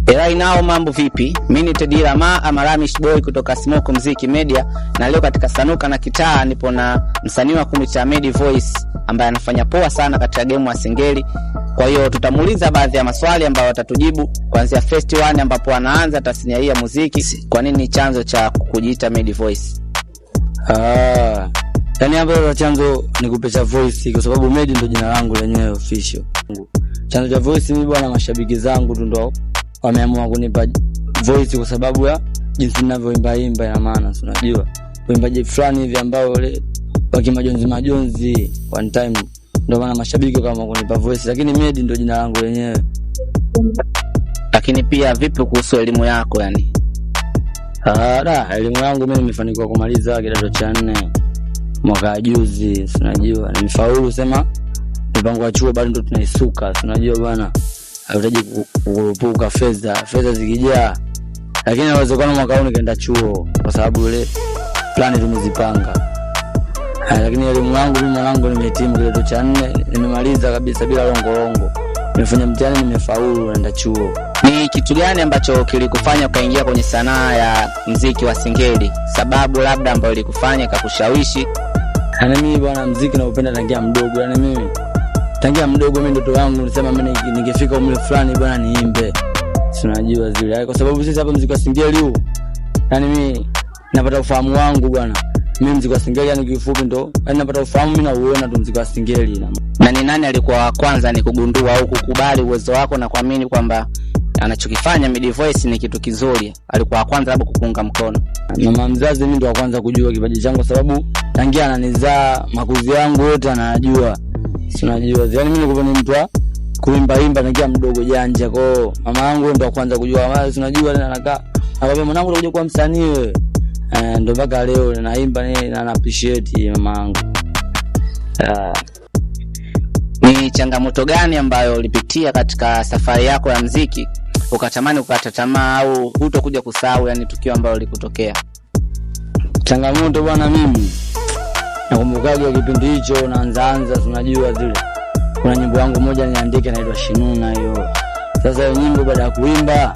Right now mambo vipi? Mimi ni Teddy Rama ama Ramish Boy kutoka Smoke Mziki Media, na leo katika Sanuka na Kitaa nipo na msanii wa kundi cha Medi Voice ambaye anafanya poa sana katika game ya Singeli. Kwa hiyo tutamuuliza baadhi ya maswali ambayo atatujibu kuanzia first one ambapo anaanza tasnia hii ya muziki. Kwa nini chanzo cha kujiita Medi Voice? Yani hapo chanzo ni kupecha voice kwa sababu Medi ndio jina langu lenyewe official. Chanzo cha voice mimi bwana, mashabiki zangu ndio wameamua kunipa voice kwa sababu ya jinsi ninavyoimba ina maana unajua uimbaji fulani hivi ambao wale majonzi one time, ndio maana mashabiki kama kunipa voice, lakini Medi ndio jina langu lenyewe. Lakini pia vipi kuhusu elimu yako yani? Elimu yangu mimi nimefanikiwa kumaliza kidato cha 4 mwaka juzi, unajua nimefaulu, sema mpango wa chuo bado ndo tunaisuka, unajua bwana, hauhitaji kurupuka fedha zikijaa, lakini inawezekana mwaka huu nikaenda chuo kwa sababu ile plani tumezipanga. Lakini elimu yangu mimi mwanangu nimehitimu kidato cha 4, nimemaliza kabisa bila longo. Nimefanya mtihani, nimefaulu, naenda chuo. Ni kitu gani ambacho kilikufanya ukaingia kwenye sanaa ya muziki wa Singeli? Sababu labda ambayo ilikufanya kakushawishi? Yani mimi bwana, muziki naupenda tangia mdogo. Yani mimi tangia mdogo mimi ndoto yangu nilisema mimi ningefika umri fulani bwana niimbe. Si unajua zile. Kwa sababu sisi hapa muziki wa Singeli huu, yani mimi napata ufahamu wangu bwana. Mimi muziki wa Singeli yani kifupi ndo yani napata ufahamu mimi na uona tu muziki wa Singeli. Na ni nani alikuwa wa kwanza ni kugundua au kukubali uwezo wako na kuamini kwamba anachokifanya Medi Voice ni kitu kizuri? Alikuwa wa kwanza labda kukuunga mkono? Mama mzazi mimi ndo wa kwanza kujua kipaji changu, sababu tangia ananizaa makuzi yangu yote anajua. Si unajua yani mimi nilikuwa ni mtu wa kuimba tangia mdogo janja. Kwa mama yangu ndo wa kwanza kujua. Mama si unajua anakaa akamwambia mwanangu utakuja kuwa msanii wewe. Ndo mpaka leo naimba na appreciate mama yangu. Ni changamoto gani ambayo ulipitia katika safari yako ya muziki ukatamani ukata tamaa au hutokuja kusahau yani tukio ambalo likutokea? Changamoto bwana, mimi nakumbukaga kipindi hicho naanza unajua zile, kuna nyimbo yangu moja niandike inaitwa Shinuna hiyo. Sasa hiyo nyimbo baada ya kuimba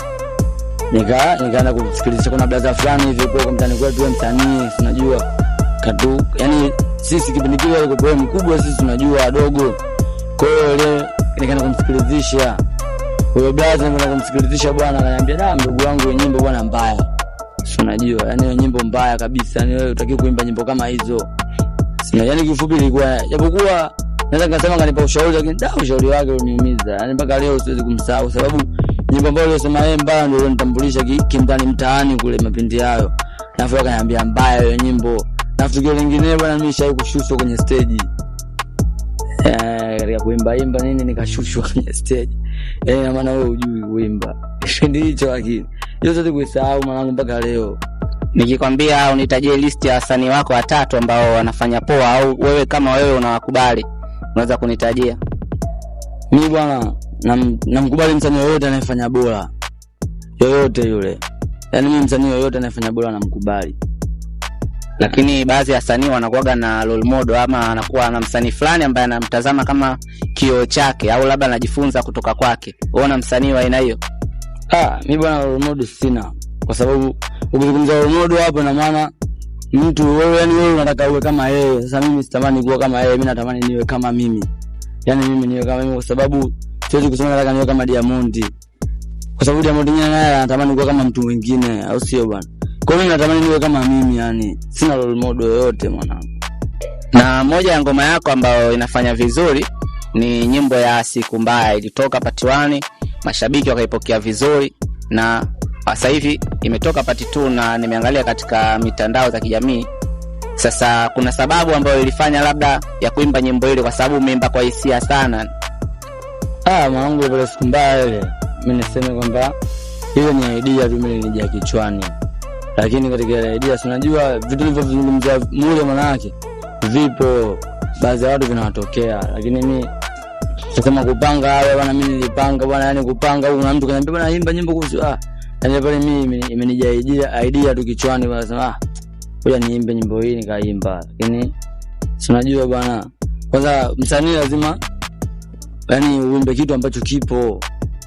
nikaanza kusikiliza, kuna blaza fulani hivi kwa mtani kwetu msanii unajua katu, yani sisi kipindi kile alikuwa mkubwa, sisi tunajua wadogo. Kwa hiyo ile nikaanza kumsikilizisha huyo blaza, nikaanza kumsikilizisha bwana, akaniambia mdogo wangu nyimbo bwana mbaya. Unajua yani nyimbo mbaya kabisa, yani wewe utaki kuimba nyimbo kama hizo. Sina yani kifupi ilikuwa japokuwa naweza kusema kanipa ushauri, lakini ushauri wake uniumiza. Yani mpaka leo siwezi kumsahau, sababu nyimbo ambayo alisema yeye mbaya ndio ilinitambulisha kimtani mtaani kule mapindi hayo. Na afu akaniambia mbaya hiyo nyimbo. Na tukio lingine bwana, mimi shai kushushwa kwenye stage. Katika kuimba nini nikashushwa kwenye stage. Na maana wewe hujui kuimba. Kipindi hicho lakini hiyo siwezi kusahau mwanangu mpaka leo. Nikikwambia unitajie list ya wasanii wako watatu ambao wanafanya poa, au wewe kama wewe unawakubali, unaweza kunitajia? Mimi bwana namkubali msanii yoyote anayefanya bora, yoyote yule. Yani mimi msanii yoyote anayefanya bora namkubali. Lakini baadhi ya wasanii wanakuwa na role model, ama anakuwa na msanii fulani ambaye anamtazama kama kioo chake au labda anajifunza kutoka kwake. Unaona msanii wa aina hiyo? Mimi bwana role model sina, kwa sababu ukizungumza role model hapo na maana mtu wewe, yani wewe unataka uwe kama yeye. Sasa mimi sitamani kuwa kama yeye, mimi natamani niwe kama mimi. Yani mimi niwe kama mimi, kwa sababu siwezi kusema nataka niwe kama Diamond, kwa sababu Diamond naye anatamani kuwa kama mtu mwingine, au sio bwana? Kwa hiyo natamani niwe kama mimi, yani sina role model yoyote mwanangu. Na moja ya ngoma yako ambayo inafanya vizuri ni nyimbo ya Siku Mbaya, ilitoka part 1, mashabiki wakaipokea vizuri, na sasa hivi imetoka part 2 na nimeangalia katika mitandao za kijamii. Sasa kuna sababu ambayo ilifanya labda ya kuimba nyimbo ile, kwa sababu umeimba kwa hisia sana? Mwanangu ile Siku Mbaya ile, mimi niseme kwamba hiyo ni idea tu mimi nilijia kichwani, lakini katika ile idea unajua vitu vilivyozungumzwa mule manake vipo baadhi ya watu vinawatokea, lakini mimi sema kupanga hapo bwana, mimi nilipanga bwana, yani kupanga huko na mtu kaniambia bwana imba nyimbo kuhusu yani pale mimi imenijia idea tu kichwani bwana, sema ngoja niimbe nyimbo hii, nikaimba. Lakini unajua bwana, kwanza msanii lazima yani uimbe kitu ambacho kipo.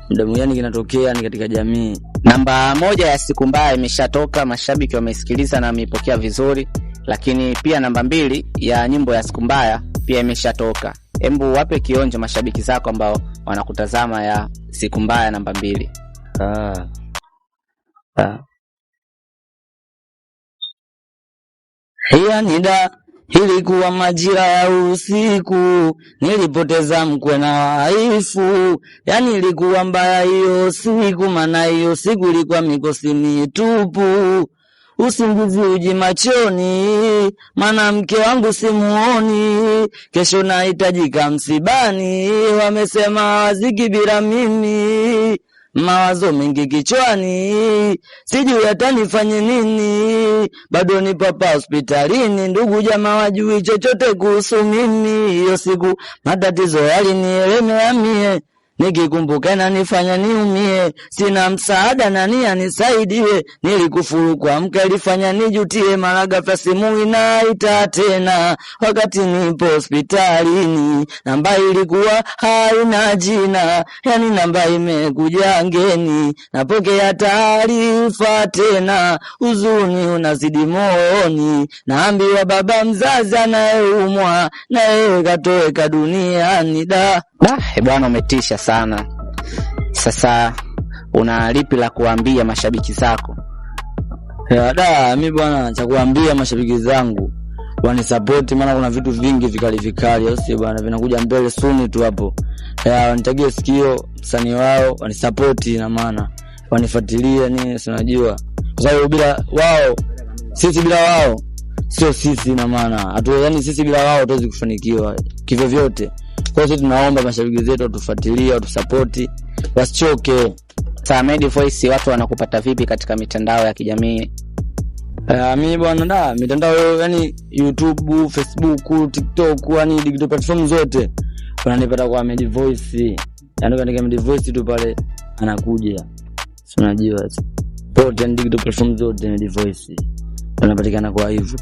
muda mwingine kinatokea ni katika jamii. Namba 1 ya Siku Mbaya imeshatoka, mashabiki wamesikiliza na wameipokea vizuri, lakini pia namba 2 ya nyimbo ya Siku Mbaya pia imeshatoka. Hebu wape kionjo mashabiki zako ambao wanakutazama ya Siku Mbaya namba 2. Ilikuwa majira ya usiku, nilipoteza mkwe na waifu. Yani ilikuwa mbaya hiyo siku, maana hiyo siku ilikuwa mikosi mitupu. Usingizi uji machoni, maana mke wangu simuoni. Kesho nahitajika msibani, wamesema waziki bila mimi. Mawazo mengi kichwani, sijui hata nifanye nini. Bado nipo hapa hospitalini, ndugu jamaa wajui chochote kuhusu mimi. Hiyo siku matatizo yalinielemea mie, nikikumbuka na nifanya niumie. Sina msaada, nani anisaidie? Nilikufuru kwa mke, alifanya nijutie. Mara ghafla simu inaita tena, wakati nipo hospitalini. Namba ilikuwa haina jina, yani namba imekuja ngeni. Napokea taarifa tena, huzuni unazidi moyoni. Naambiwa baba mzazi anayeumwa, naye katoweka duniani. Bwana umetisha sana. Sasa una lipi la kuambia mashabiki zako? Mimi bwana cha kuambia mashabiki zangu, wanisupport, maana kuna vitu vingi vikali au si bwana vinakuja mbele soon tu hapo. Wanitegee sikio msanii wao, wanisupport, na maana wanifuatilie nini, unajua. Kwa sababu bila wao, sisi bila wao sio sisi, na maana yani sisi bila wao hatuwezi kufanikiwa kivyo vyote. Kwa hiyo tunaomba mashabiki zetu watufuatilie, watusupport, wasichoke. Medi Voice watu wanakupata vipi katika mitandao ya kijamii? Mimi bwana mitandao yani YouTube, Facebook, TikTok, yani digital platform zote wananipata kwa Medi Voice. Yani katika Medi Voice tu pale anakuja. Si unajua pote digital platform zote Medi Voice wanapatikana kwa hivyo.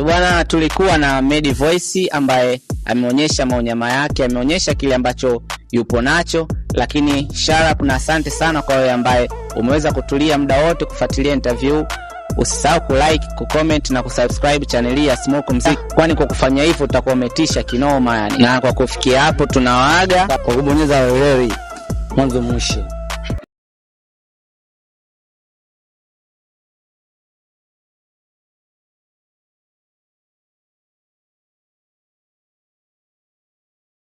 Bwana, tulikuwa na Medi Voice ambaye ameonyesha maonyama yake, ameonyesha kile ambacho yupo nacho, lakini sharp na asante sana kwa wewe ambaye umeweza kutulia muda wote kufuatilia interview. Usisahau kulike, kucomment na kusubscribe channel ya Smoke Mziki, kwani kwa kufanya hivyo utakuwa umetisha kinoma yani. Na kwa kufikia hapo tunawaaga kwa kubonyeza wewe mwanzo mwisho.